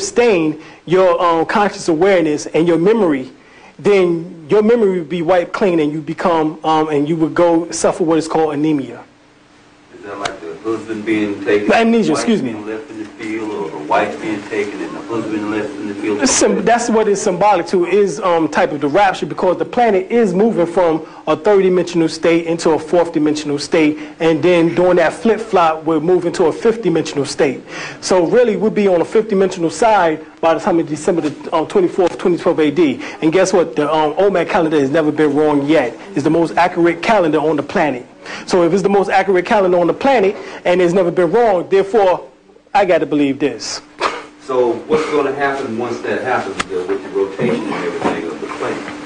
sustain your conscious awareness and your memory, then your memory would be wiped clean, and you become and you would go suffer what is called anemia. Is that like the husband being taken? Amnesia, excuse me. Left in the field, or the wife being taken and the husband left in the field? That's what it's symbolic to, is type of the rapture, because the planet is moving from a third-dimensional state into a fourth-dimensional state, and then doing that flip-flop, we're moving to a fifth-dimensional state. So really, we'll be on a fifth-dimensional side by the time of December the 24th, 2012 AD. And guess what? The Olmec calendar has never been wrong yet. It's the most accurate calendar on the planet. So if it's the most accurate calendar on the planet and it's never been wrong, therefore, I got to believe this. So what's going to happen once that happens with the rotation and everything of the planet?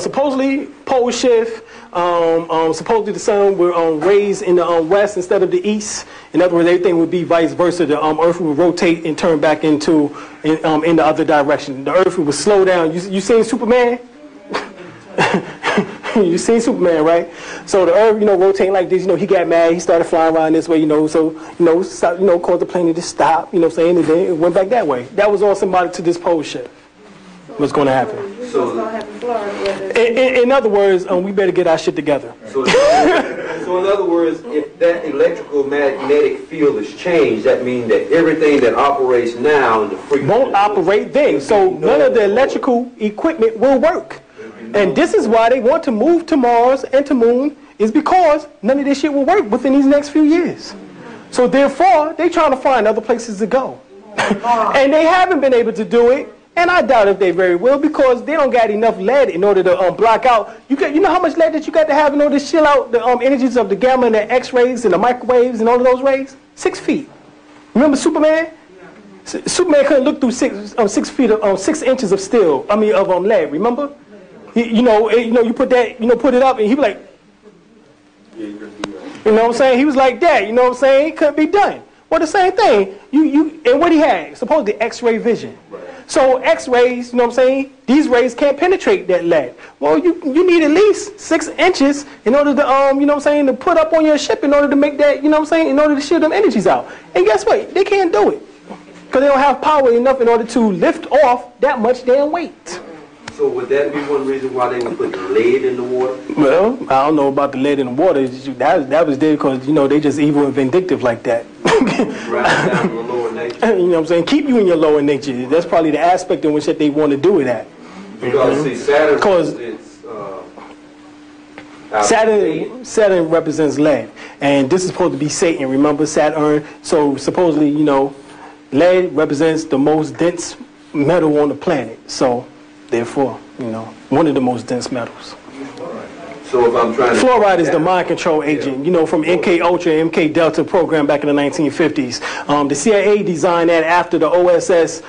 Supposedly, pole shift. Supposedly the sun will raise in the west instead of the east. In other words, everything would be vice versa. The Earth would rotate and turn back into in the other direction. The Earth would slow down. You seen Superman? You seen Superman, right? So the Earth, rotating like this. He got mad. He started flying around this way. So caused the plane to just stop. And then it went back that way. That was all symbolic to this pole shift. What's going to happen? So, in other words, we better get our shit together. So in other words, if that electrical magnetic field is changed, that means that everything that operates now in the frequency won't operate then. So none of the electrical equipment will work. And this is why they want to move to Mars and to Moon, is because none of this shit will work within these next few years. So therefore, they're trying to find other places to go. And they haven't been able to do it. And I doubt if they very will, because they don't got enough lead in order to block out. You know how much lead that you got to have in order to chill out the energies of the gamma and the X-rays and the microwaves and all of those rays? 6 feet. Remember Superman? Superman couldn't look through 6 feet of 6 inches of steel. Of lead. Remember? You put that, put it up, and he was like, you know what I'm saying? He was like that. You know what I'm saying? It couldn't be done. Well, the same thing. And what he had, supposedly X-ray vision. So X-rays, you know what I'm saying? These rays can't penetrate that lead. Well, you need at least 6 inches in order to, to put up on your ship in order to make that, in order to shield them energies out. And guess what? They can't do it, because they don't have power enough in order to lift off that much damn weight. So would that be one reason why they would put lead in the water? Well, I don't know about the lead in the water. That was there because, they just evil and vindictive like that. Down to the lower nature. You know what I'm saying? Keep you in your lower nature. That's probably the aspect in which that they want to do it at. Because see, Saturn represents lead. And this is supposed to be Satan. Remember Saturn? So supposedly, lead represents the most dense metal on the planet. So therefore, one of the most dense metals. So if I'm trying to... Fluoride is the mind control agent, from MK Ultra and MK Delta program back in the 1950s. The CIA designed that after the OSS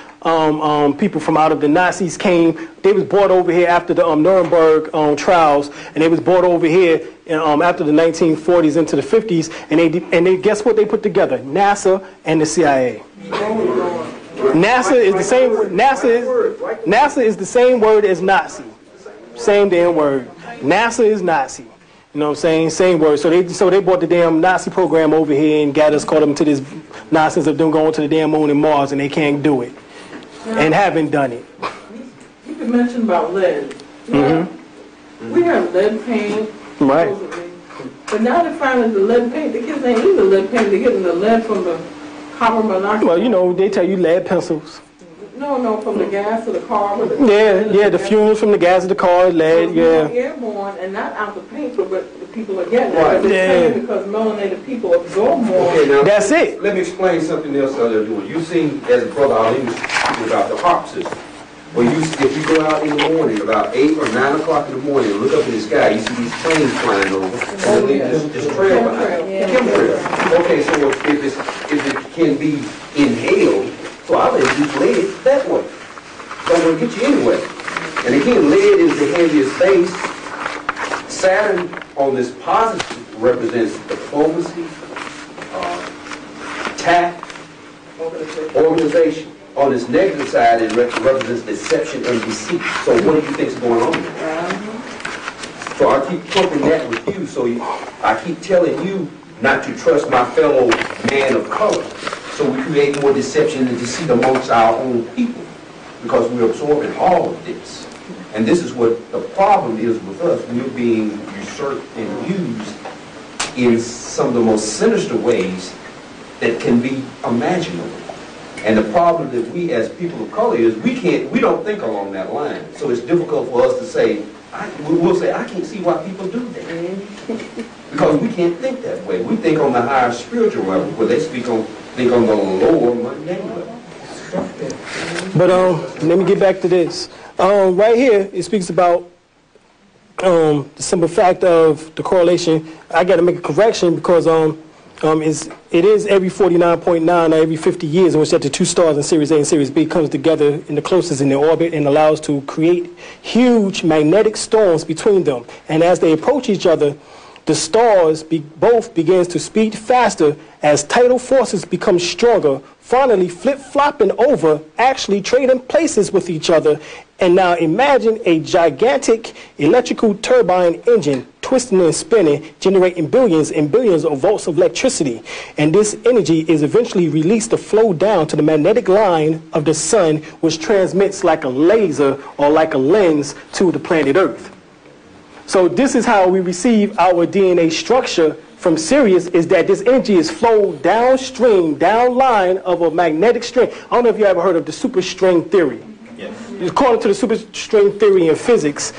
people from out of the Nazis came. They was brought over here after the Nuremberg trials, and they was brought over here after the 1940s into the 50s, and they guess what they put together? NASA and the CIA. NASA is the same. NASA is the same word as Nazi. Same damn word. NASA is Nazi. You know what I'm saying? Same word. So they brought the damn Nazi program over here and got us caught up into this nonsense of them going to the damn moon and Mars, and they can't do it. Now, and haven't done it. You could mention about lead. We have lead paint. Right. Supposedly. But now they're finding the lead paint. The kids ain't eating the lead paint. They're getting the lead from the copper monoxide. Well, they tell you lead pencils. No, from the gas of the car. The fumes from the gas of the car, lead, airborne and not out the paint, but the people are getting that. Because melanated people absorb more. Okay, now, that's it. Let me explain something else that they're doing. You've seen, as Brother Alim was speaking about the HARP system. Well, if you go out in the morning, about 8 or 9 o'clock in the morning, and look up in the sky, you see these planes flying over, and this trail behind it. Chemtrail. Okay, so if it can be inhaled, so I'll introduce lead that way. So I'm going to get you anyway. And again, lead is the heaviest base. Saturn on this positive represents diplomacy, tact, organization. On this negative side, it represents deception and deceit. So what do you think is going on there? So I keep pumping that with you. So I keep telling you not to trust my fellow man of color. So we create more deception and deceit amongst our own people because we're absorbing all of this. And this is what the problem is with us. We're being usurped and used in some of the most sinister ways that can be imaginable. And the problem that we as people of color is we don't think along that line. So it's difficult for us to say, we'll say, I can't see why people do that. Because we can't think that way. We think on the higher spiritual level, where they think on the lower mundane level. But let me get back to this. Right here, it speaks about the simple fact of the correlation. I got to make a correction because it is every 49.9 or every 50 years in which that the two stars in Series A and Series B comes together in the closest in their orbit and allows to create huge magnetic storms between them. And as they approach each other, the stars both begins to speed faster as tidal forces become stronger, finally flip-flopping over, actually trading places with each other. And now imagine a gigantic electrical turbine engine twisting and spinning, generating billions and billions of volts of electricity. And this energy is eventually released to flow down to the magnetic line of the sun, which transmits like a laser or like a lens to the planet Earth. So this is how we receive our DNA structure from Sirius, is that this energy is flowed downstream, downline of a magnetic string. I don't know if you ever heard of the superstring theory. Yes. According to the superstring theory in physics,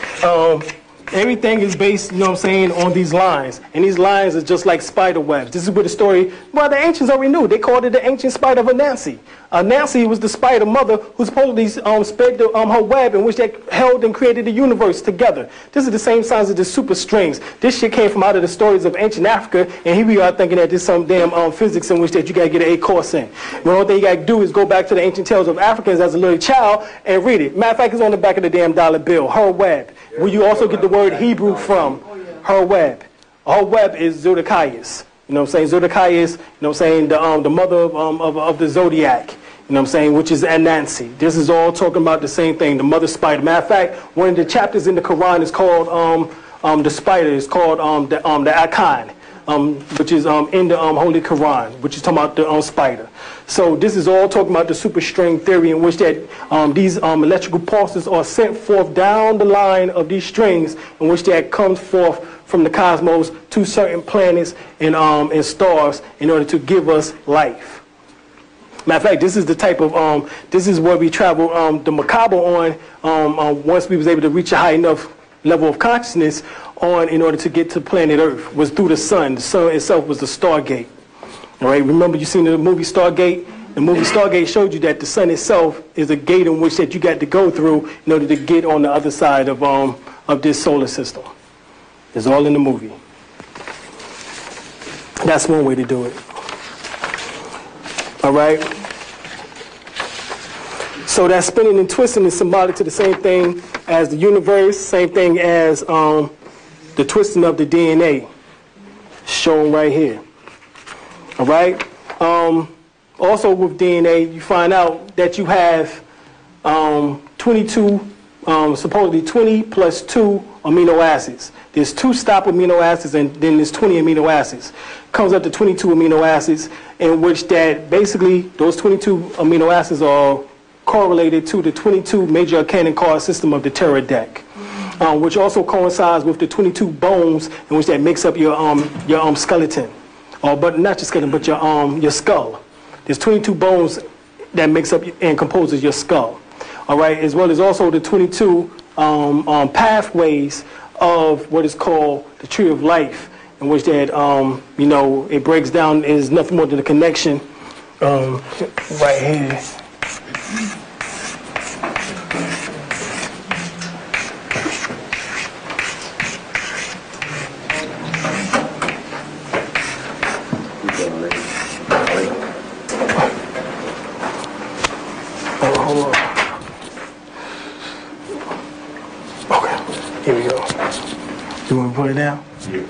everything is based, you know what I'm saying, on these lines. And these lines are just like spider webs. This is where the story, well, the ancients already knew. They called it the ancient spider of Anansi. Nancy was the spider mother who supposedly spread her web in which they held and created the universe together. This is the same size as the super strings. This shit came from out of the stories of ancient Africa, and here we are thinking that there's some damn physics in which that you got to get an A course in. The only thing you got to do is go back to the ancient tales of Africans as a little child and read it. Matter of fact, it's on the back of the damn dollar bill, her web, where you also get the word Hebrew from, her web. Her web is Zodicius. You know what I'm saying? Zodicius, you know what I'm saying, the mother of the zodiac. You know what I'm saying, which is Anansi. This is all talking about the same thing, the mother spider. Matter of fact, one of the chapters in the Quran is called the spider. It's called the Akan, which is in the Holy Quran, which is talking about the spider. So this is all talking about the superstring theory in which that these electrical pulses are sent forth down the line of these strings, in which that comes forth from the cosmos to certain planets and stars in order to give us life. Matter of fact, this is the type of, this is where we travel the macabre on once we was able to reach a high enough level of consciousness on in order to get to planet Earth, was through the sun. The sun itself was the Stargate. All right, remember you seen the movie Stargate? The movie Stargate showed you that the sun itself is a gate in which that you got to go through in order to get on the other side of this solar system. It's all in the movie. That's one way to do it. All right. So that spinning and twisting is symbolic to the same thing as the universe, same thing as the twisting of the DNA, shown right here. All right. Also with DNA, you find out that you have 22, supposedly 20 plus 2 amino acids. There's 2 stop amino acids, and then there's 20 amino acids. Comes up to 22 amino acids, in which that basically those 22 amino acids are correlated to the 22 major arcana card system of the Terra deck, which also coincides with the 22 bones in which that makes up your skeleton, but not your skeleton, but your skull. There's 22 bones that makes up and composes your skull. All right, as well as also the 22 pathways of what is called the tree of life, in which that you know, it breaks down is nothing more than a connection right here. Hold on. Okay, here we go. You want to put it down? Yeah.